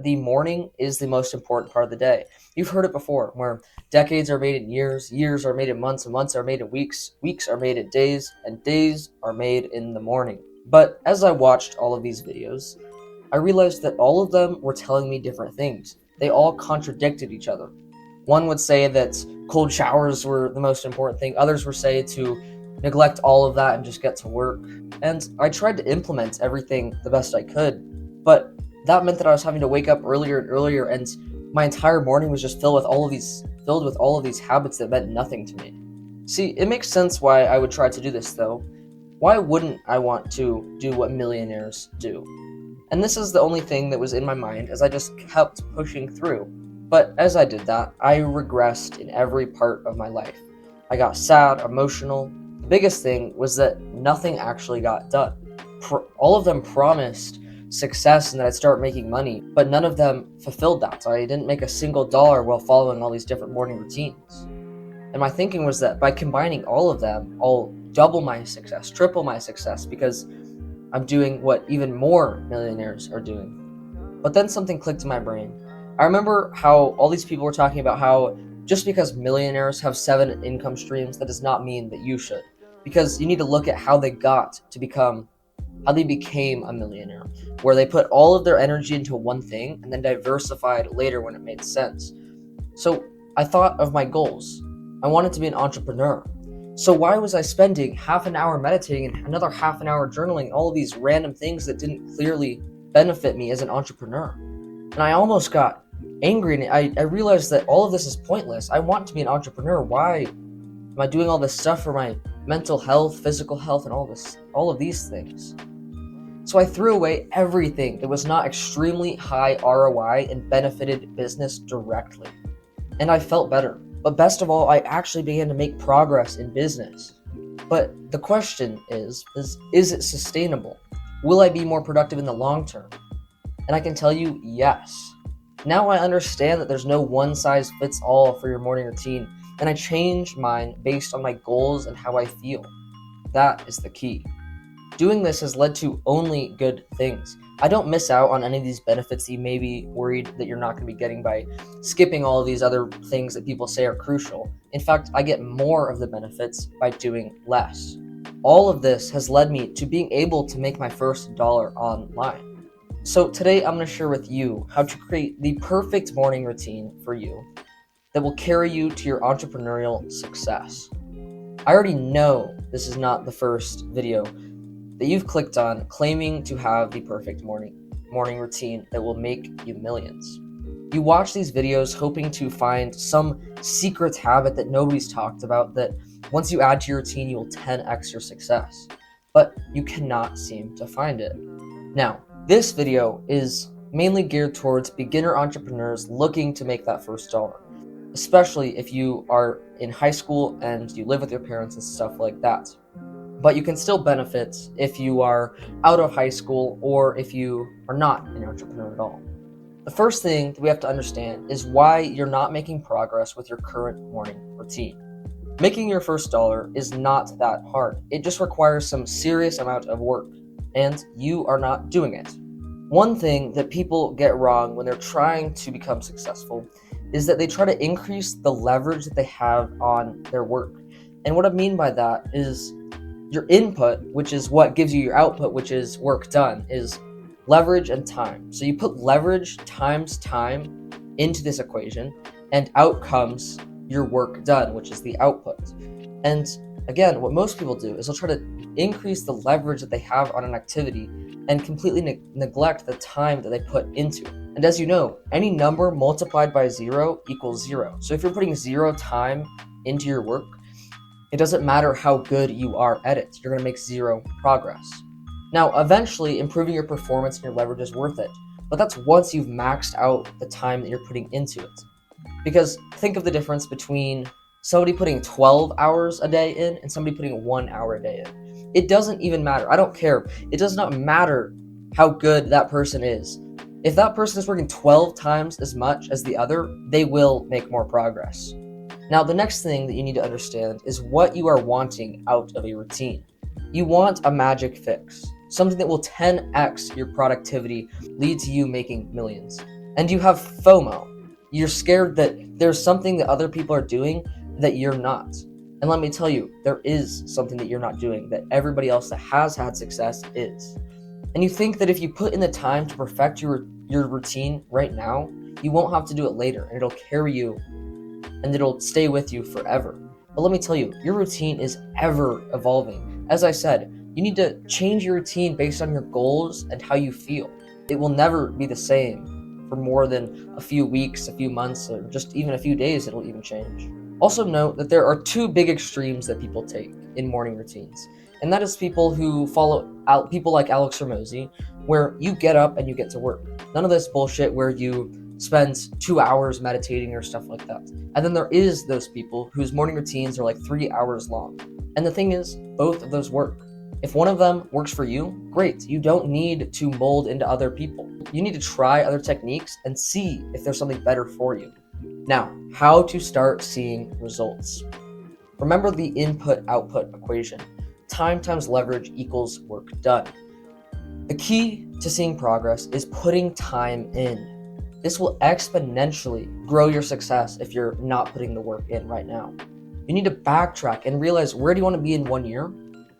the morning is the most important part of the day. You've heard it before, where decades are made in years, years are made in months, and months are made in weeks, weeks are made in days, and days are made in the morning. But as I watched all of these videos, I realized that all of them were telling me different things. They all contradicted each other. One would say that cold showers were the most important thing. Others would say to neglect all of that and just get to work. And I tried to implement everything the best I could, but that meant that I was having to wake up earlier and earlier, and my entire morning was just filled with all of these habits that meant nothing to me. See, it makes sense why I would try to do this though. Why wouldn't I want to do what millionaires do? And this is the only thing that was in my mind as I just kept pushing through. But as I did that, I regressed in every part of my life. I got sad, emotional. The biggest thing was that nothing actually got done. All of them promised success and that I'd start making money, but none of them fulfilled that. So I didn't make a single dollar while following all these different morning routines. And my thinking was that by combining all of them, I'll double my success, triple my success, because I'm doing what even more millionaires are doing. But then something clicked in my brain. I remember how all these people were talking about how just because millionaires have 7 income streams, that does not mean that you should. Because you need to look at how they became a millionaire, where they put all of their energy into one thing and then diversified later when it made sense. So I thought of my goals. I wanted to be an entrepreneur. So why was I spending half an hour meditating and another half an hour journaling, all of these random things that didn't clearly benefit me as an entrepreneur? And I almost got angry, and I realized that all of this is pointless. I want to be an entrepreneur. Why am I doing all this stuff for my mental health, physical health, and all of these things? So I threw away everything that was not extremely high ROI and benefited business directly. And I felt better. But best of all, I actually began to make progress in business. But the question is it sustainable? Will I be more productive in the long term? And I can tell you, yes. Now I understand that there's no one size fits all for your morning routine, and I changed mine based on my goals and how I feel. That is the key. Doing this has led to only good things. I don't miss out on any of these benefits that you may be worried that you're not going to be getting by skipping all of these other things that people say are crucial. In fact, I get more of the benefits by doing less. All of this has led me to being able to make my first dollar online. So today I'm going to share with you how to create the perfect morning routine for you that will carry you to your entrepreneurial success. I already know this is not the first video that you've clicked on claiming to have the perfect morning routine that will make you millions. You watch these videos hoping to find some secret habit that nobody's talked about, that once you add to your routine, you will 10x your success. But you cannot seem to find it. Now, this video is mainly geared towards beginner entrepreneurs looking to make that first dollar, especially if you are in high school and you live with your parents and stuff like that. But you can still benefit if you are out of high school or if you are not an entrepreneur at all. The first thing that we have to understand is why you're not making progress with your current morning routine. Making your first dollar is not that hard. It just requires some serious amount of work, and you are not doing it. One thing that people get wrong when they're trying to become successful is that they try to increase the leverage that they have on their work. And what I mean by that is your input, which is what gives you your output, which is work done, is leverage and time. So you put leverage times time into this equation, and out comes your work done, which is the output. And again, what most people do is they'll try to increase the leverage that they have on an activity and completely neglect the time that they put into it. And as you know, any number multiplied by 0 equals 0. So if you're putting 0 time into your work, it doesn't matter how good you are at it. You're going to make 0 progress. Now, eventually, improving your performance and your leverage is worth it. But that's once you've maxed out the time that you're putting into it. Because think of the difference between somebody putting 12 hours a day in and somebody putting 1 hour a day in. It doesn't even matter. I don't care. It does not matter how good that person is. If that person is working 12 times as much as the other, they will make more progress. Now, the next thing that you need to understand is what you are wanting out of a routine. You want a magic fix, something that will 10x your productivity, lead to you making millions. And you have FOMO. You're scared that there's something that other people are doing that you're not. And let me tell you, there is something that you're not doing that everybody else that has had success is. And you think that if you put in the time to perfect your routine right now, you won't have to do it later, and it'll carry you and it'll stay with you forever. But let me tell you, your routine is ever evolving. As I said, you need to change your routine based on your goals and how you feel. It will never be the same for more than a few weeks, a few months, or just even a few days. It'll even change. Also note that there are two big extremes that people take in morning routines. And that is people who follow out people like Alex Hormozy, where you get up and you get to work. None of this bullshit where you spend 2 hours meditating or stuff like that. And then there is those people whose morning routines are like 3 hours long. And the thing is, both of those work. If one of them works for you, great. You don't need to mold into other people. You need to try other techniques and see if there's something better for you. Now, how to start seeing results. Remember the input-output equation. Time times leverage equals work done. The key to seeing progress is putting time in. This will exponentially grow your success if you're not putting the work in right now. You need to backtrack and realize, where do you want to be in 1 year?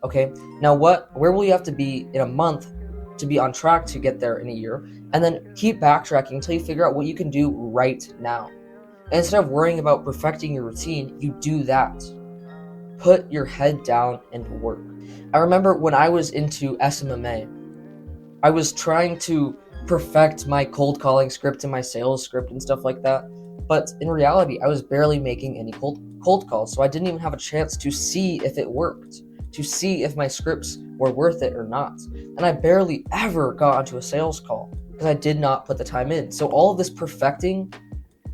Okay, now where will you have to be in a month to be on track to get there in a year? And then keep backtracking until you figure out what you can do right now. And instead of worrying about perfecting your routine, you do that. Put your head down and work. I remember when I was into SMMA, I was trying to perfect my cold calling script and my sales script and stuff like that. But in reality, I was barely making any cold calls, so I didn't even have a chance to see if it worked, to see if my scripts were worth it or not. And I barely ever got onto a sales call because I did not put the time in. So all of this perfecting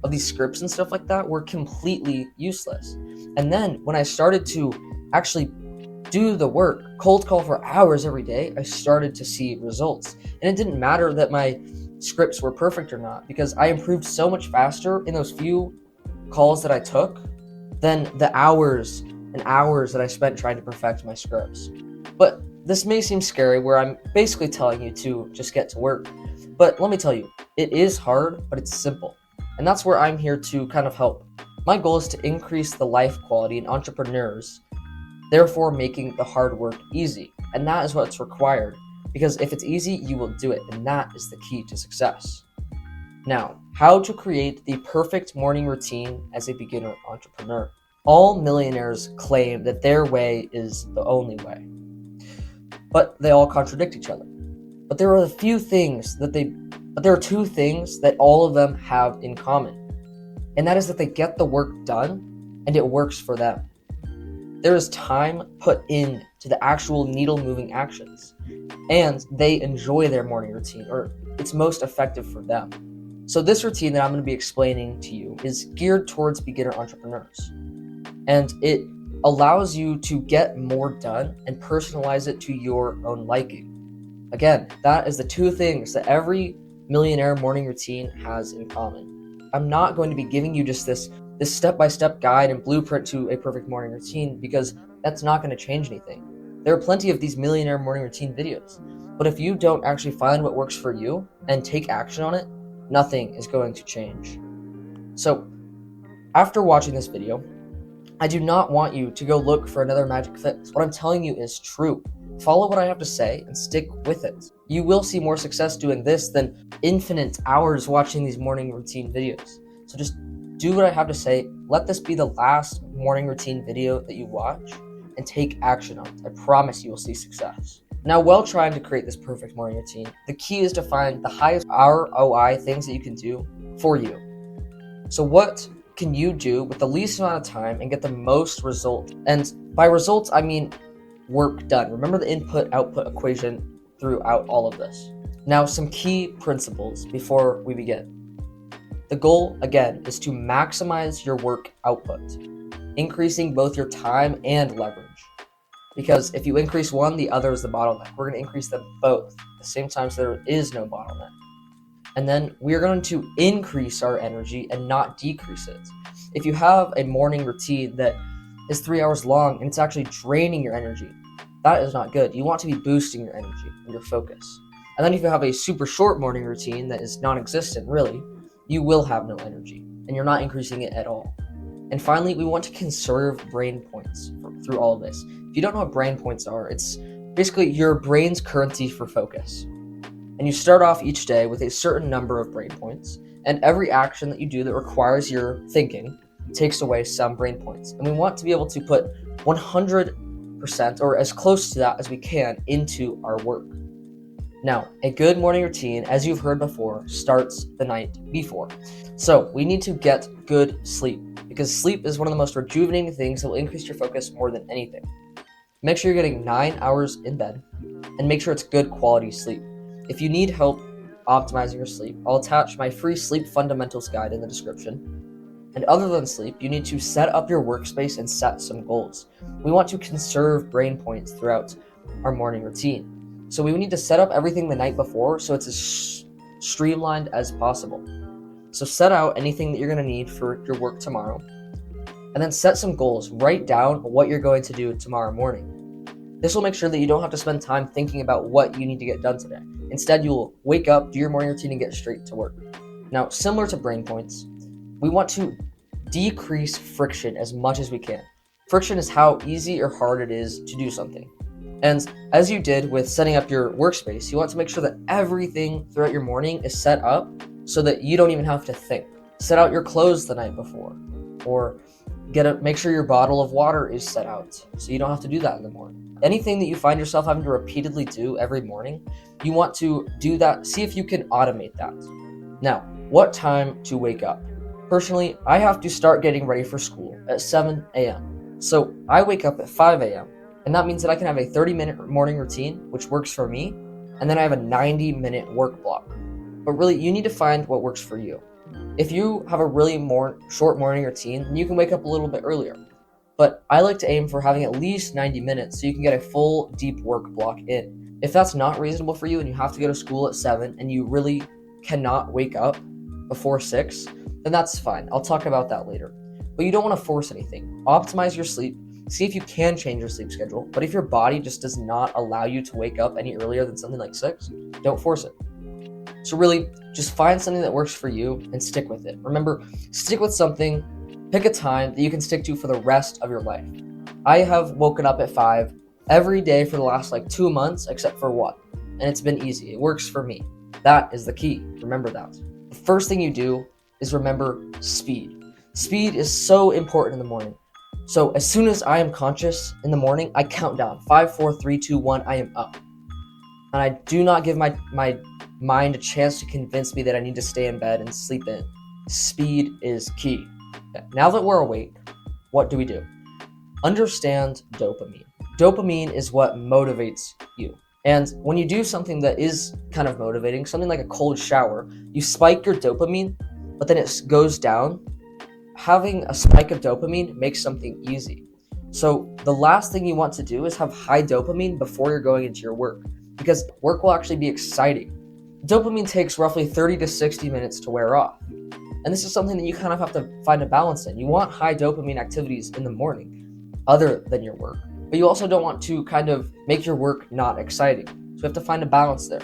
of these scripts and stuff like that were completely useless. And then when I started to actually do the work, cold call for hours every day, I started to see results. And it didn't matter that my scripts were perfect or not, because I improved so much faster in those few calls that I took than the hours and hours that I spent trying to perfect my scripts. But this may seem scary, where I'm basically telling you to just get to work. But let me tell you, it is hard, but it's simple. And that's where I'm here to kind of help. My goal is to increase the life quality in entrepreneurs, therefore making the hard work easy. And that is what's required, because if it's easy, you will do it, and that is the key to success. Now, how to create the perfect morning routine as a beginner entrepreneur. All millionaires claim that their way is the only way, but they all contradict each other. But there are two things that all of them have in common. And that is that they get the work done and it works for them. There is time put in to the actual needle moving actions, and they enjoy their morning routine, or it's most effective for them. So this routine that I'm going to be explaining to you is geared towards beginner entrepreneurs, and it allows you to get more done and personalize it to your own liking. Again, that is the two things that every millionaire morning routine has in common. I'm not going to be giving you just this step-by-step guide and blueprint to a perfect morning routine, because that's not going to change anything. There are plenty of these millionaire morning routine videos, but if you don't actually find what works for you and take action on it, nothing is going to change. So, after watching this video, I do not want you to go look for another magic fix. What I'm telling you is true. Follow what I have to say and stick with it. You will see more success doing this than infinite hours watching these morning routine videos. So just do what I have to say. Let this be the last morning routine video that you watch, and take action on it. I promise you will see success. Now, while trying to create this perfect morning routine, the key is to find the highest ROI things that you can do for you. So what can you do with the least amount of time and get the most result? And by results, I mean work done. Remember the input-output equation throughout all of this. Now, some key principles before we begin. The goal, again, is to maximize your work output, increasing both your time and leverage. Because if you increase one, the other is the bottleneck. We're going to increase them both at the same time, so there is no bottleneck. And then we are going to increase our energy and not decrease it. If you have a morning routine that is 3 hours long and it's actually draining your energy, that is not good. You want to be boosting your energy and your focus. And then if you have a super short morning routine that is non-existent, really, you will have no energy and you're not increasing it at all. And finally, we want to conserve brain points through all of this. If you don't know what brain points are, it's basically your brain's currency for focus. And you start off each day with a certain number of brain points, and every action that you do that requires your thinking takes away some brain points. And we want to be able to put 100% or as close to that as we can into our work. Now, a good morning routine, as you've heard before, starts the night before. So we need to get good sleep, because sleep is one of the most rejuvenating things that will increase your focus more than anything. Make sure you're getting 9 hours in bed, and make sure it's good quality sleep. If you need help optimizing your sleep, I'll attach my free sleep fundamentals guide in the description. And other than sleep, you need to set up your workspace and set some goals. We want to conserve brain points throughout our morning routine. So we need to set up everything the night before so it's as streamlined as possible. So set out anything that you're going to need for your work tomorrow, and then set some goals. Write down what you're going to do tomorrow morning. This will make sure that you don't have to spend time thinking about what you need to get done today. Instead, you'll wake up, do your morning routine, and get straight to work. Now, similar to brain points, we want to decrease friction as much as we can. Friction is how easy or hard it is to do something. And as you did with setting up your workspace, you want to make sure that everything throughout your morning is set up so that you don't even have to think. Set out your clothes the night before, or make sure your bottle of water is set out so you don't have to do that in the morning. Anything that you find yourself having to repeatedly do every morning, you want to do that. See if you can automate that. Now, what time to wake up? Personally, I have to start getting ready for school at 7 a.m. So I wake up at 5 a.m. and that means that I can have a 30-minute morning routine, which works for me, and then I have a 90-minute work block. But really, you need to find what works for you. If you have a really short morning routine, then you can wake up a little bit earlier. But I like to aim for having at least 90 minutes so you can get a full deep work block in. If that's not reasonable for you and you have to go to school at 7 and you really cannot wake up before 6, then that's fine. I'll talk about that later. But you don't want to force anything. Optimize your sleep. See if you can change your sleep schedule. But if your body just does not allow you to wake up any earlier than something like 6, don't force it. So really, just find something that works for you and stick with it. Remember, stick with something. Pick a time that you can stick to for the rest of your life. I have woken up at 5 every day for the last 2 months, except for 1. And it's been easy. It works for me. That is the key. Remember that. The first thing you do is remember speed. Speed is so important in the morning. So as soon as I am conscious in the morning, I count down. 5, 4, 3, 2, 1, I am up. And I do not give my mind a chance to convince me that I need to stay in bed and sleep in. Speed is key. Now that we're awake, what do we do? Understand dopamine. Dopamine is what motivates you. And when you do something that is kind of motivating, something like a cold shower, you spike your dopamine, but then it goes down. Having a spike of dopamine makes something easy. So the last thing you want to do is have high dopamine before you're going into your work, because work will actually be exciting. Dopamine takes roughly 30 to 60 minutes to wear off. And this is something that you kind of have to find a balance in. You want high dopamine activities in the morning, other than your work. But you also don't want to kind of make your work not exciting. So you have to find a balance there.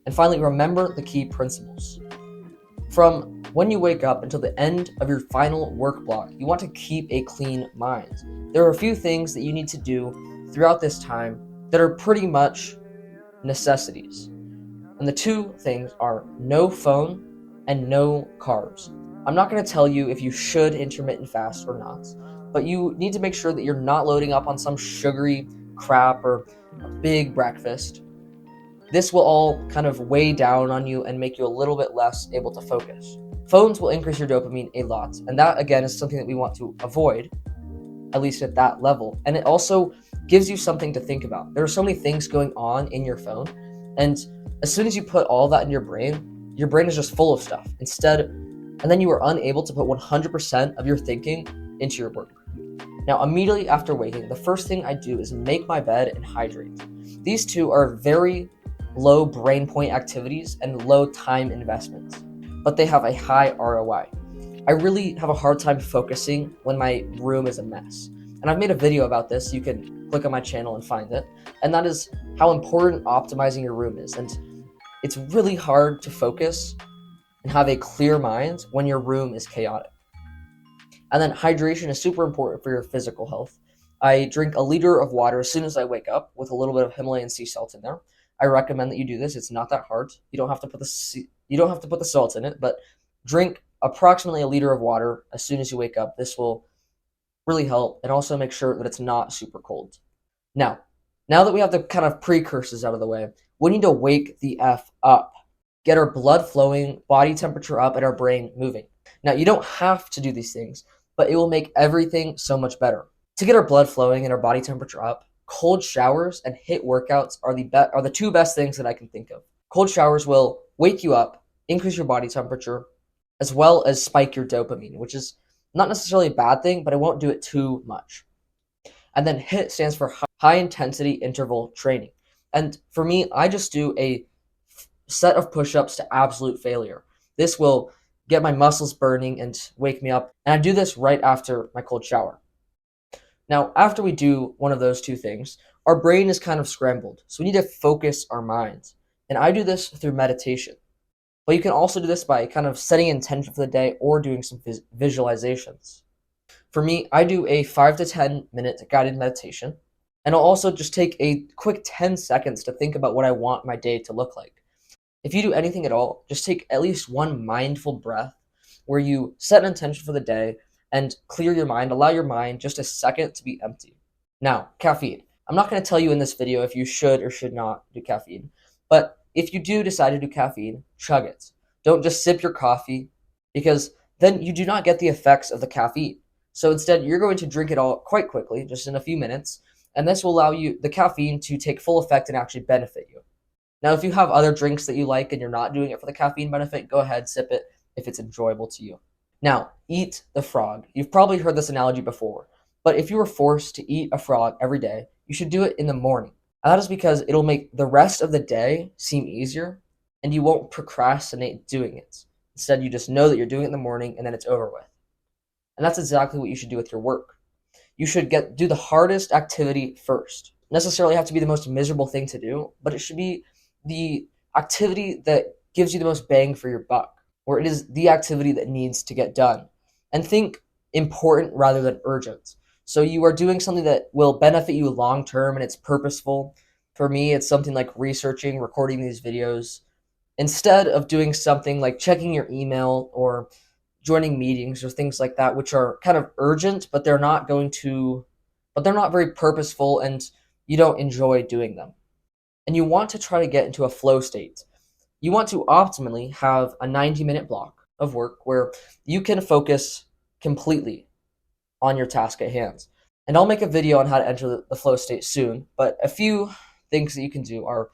And finally, remember the key principles. From when you wake up until the end of your final work block, you want to keep a clean mind. There are a few things that you need to do throughout this time that are pretty much necessities. And the two things are no phone and no carbs. I'm not going to tell you if you should intermittent fast or not, but you need to make sure that you're not loading up on some sugary crap or a big breakfast. This will all kind of weigh down on you and make you a little bit less able to focus. Phones will increase your dopamine a lot, and that again is something that we want to avoid, at least at that level. And it also gives you something to think about. There are so many things going on in your phone, and as soon as you put all that in your brain is just full of stuff. And then you are unable to put 100% of your thinking into your work. Now, immediately after waking, the first thing I do is make my bed and hydrate. These two are very low brain point activities and low time investments, but they have a high ROI. I really have a hard time focusing when my room is a mess. And I've made a video about this. You can click on my channel and find it. And that is how important optimizing your room is. And it's really hard to focus and have a clear mind when your room is chaotic. And then hydration is super important for your physical health. I drink a liter of water as soon as I wake up with a little bit of Himalayan sea salt in there. I recommend that you do this. It's not that hard. You don't have to put the salt in it, but drink approximately a liter of water as soon as you wake up. This will really help, and also make sure that it's not super cold. Now, now that we have the kind of precursors out of the way, we need to wake the F up. Get our blood flowing, body temperature up, and our brain moving. Now, you don't have to do these things, but it will make everything so much better. To get our blood flowing and our body temperature up, cold showers and HIIT workouts are the two best things that I can think of. Cold showers will wake you up, increase your body temperature, as well as spike your dopamine, which is not necessarily a bad thing, but I won't do it too much. And then HIIT stands for high intensity interval training. And for me, I just do a set of push ups to absolute failure. This will get my muscles burning and wake me up. And I do this right after my cold shower. Now, after we do one of those two things, our brain is kind of scrambled. So we need to focus our minds. And I do this through meditation. But you can also do this by kind of setting intention for the day or doing some visualizations. For me, I do a 5 to 10 minute guided meditation. And I'll also just take a quick 10 seconds to think about what I want my day to look like. If you do anything at all, just take at least one mindful breath where you set an intention for the day and clear your mind. Allow your mind just a second to be empty. Now, caffeine. I'm not going to tell you in this video if you should or should not do caffeine, but if you do decide to do caffeine, chug it. Don't just sip your coffee, because then you do not get the effects of the caffeine. So instead, you're going to drink it all quite quickly, just in a few minutes, and this will allow you the caffeine to take full effect and actually benefit you. Now, if you have other drinks that you like and you're not doing it for the caffeine benefit, go ahead, sip it if it's enjoyable to you. Now, eat the frog. You've probably heard this analogy before, but if you were forced to eat a frog every day, you should do it in the morning. And that is because it'll make the rest of the day seem easier, and you won't procrastinate doing it. Instead, you just know that you're doing it in the morning and then it's over with. And that's exactly what you should do with your work. You should do the hardest activity first. It doesn't necessarily have to be the most miserable thing to do, but it should be the activity that gives you the most bang for your buck, or it is the activity that needs to get done. And think important rather than urgent. So you are doing something that will benefit you long term and it's purposeful. For me, it's something like researching, recording these videos, instead of doing something like checking your email or joining meetings or things like that, which are kind of urgent, but they're not very purposeful and you don't enjoy doing them. And you want to try to get into a flow state. You want to optimally have a 90-minute block of work where you can focus completely on your task at hand. And I'll make a video on how to enter the flow state soon, but a few things that you can do are,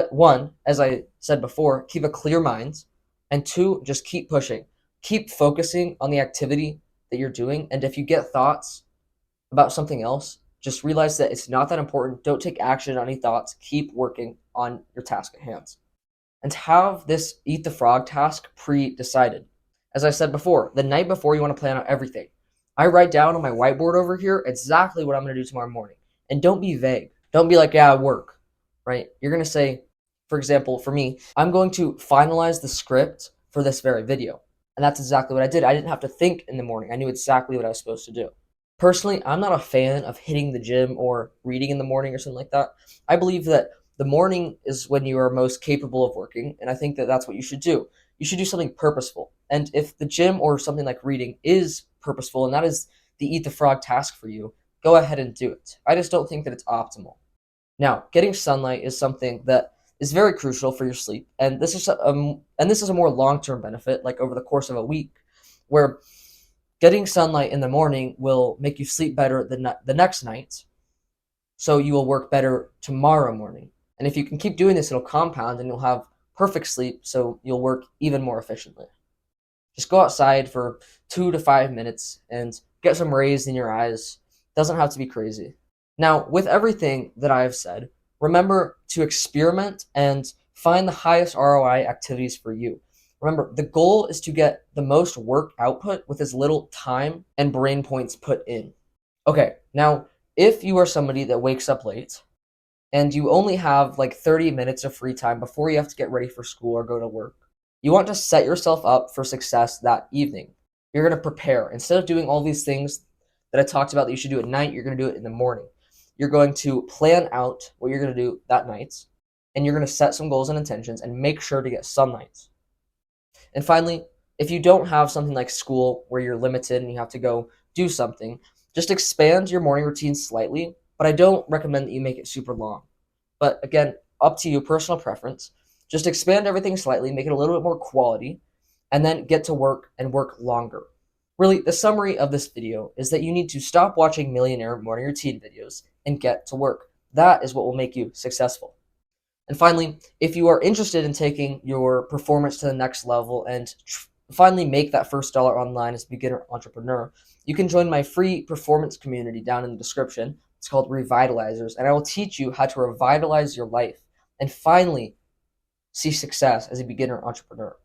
one, as I said before, keep a clear mind, and two, just keep pushing. Keep focusing on the activity that you're doing, and if you get thoughts about something else, just realize that it's not that important. Don't take action on any thoughts. Keep working on your task at hand. And have this eat the frog task pre-decided. As I said before, the night before you want to plan out everything. I write down on my whiteboard over here exactly what I'm going to do tomorrow morning. And don't be vague. Don't be like, yeah, work, right? You're going to say, for example, for me, I'm going to finalize the script for this very video. And that's exactly what I did. I didn't have to think in the morning. I knew exactly what I was supposed to do. Personally, I'm not a fan of hitting the gym or reading in the morning or something like that. I believe that the morning is when you are most capable of working, and I think that that's what you should do. You should do something purposeful. And if the gym or something like reading is purposeful, and that is the eat the frog task for you, go ahead and do it. I just don't think that it's optimal. Now, getting sunlight is something that is very crucial for your sleep, and this is a more long-term benefit, like over the course of a week, where getting sunlight in the morning will make you sleep better the next night, so you will work better tomorrow morning. And if you can keep doing this, it'll compound and you'll have perfect sleep, so you'll work even more efficiently. Just go outside for 2 to 5 minutes and get some rays in your eyes. Doesn't have to be crazy. Now, with everything that I have said, remember to experiment and find the highest ROI activities for you. Remember, the goal is to get the most work output with as little time and brain points put in. Okay, now, if you are somebody that wakes up late and you only have like 30 minutes of free time before you have to get ready for school or go to work, You want to set yourself up for success that evening. You're going to prepare. Instead of doing all these things that I talked about that you should do at night, you're going to do it in the morning. You're going to plan out what you're going to do that night, and you're going to set some goals and intentions and make sure to get some nights. And finally, if you don't have something like school where you're limited and you have to go do something, just expand your morning routine slightly, but I don't recommend that you make it super long. But again, up to you, personal preference. Just expand everything slightly, make it a little bit more quality, and then get to work and work longer. Really, the summary of this video is that you need to stop watching Millionaire morning routine videos and get to work. That is what will make you successful. And finally, if you are interested in taking your performance to the next level and finally make that first dollar online as a beginner entrepreneur, you can join my free performance community down in the description. It's called Revitalizers, and I will teach you how to revitalize your life and finally see success as a beginner entrepreneur.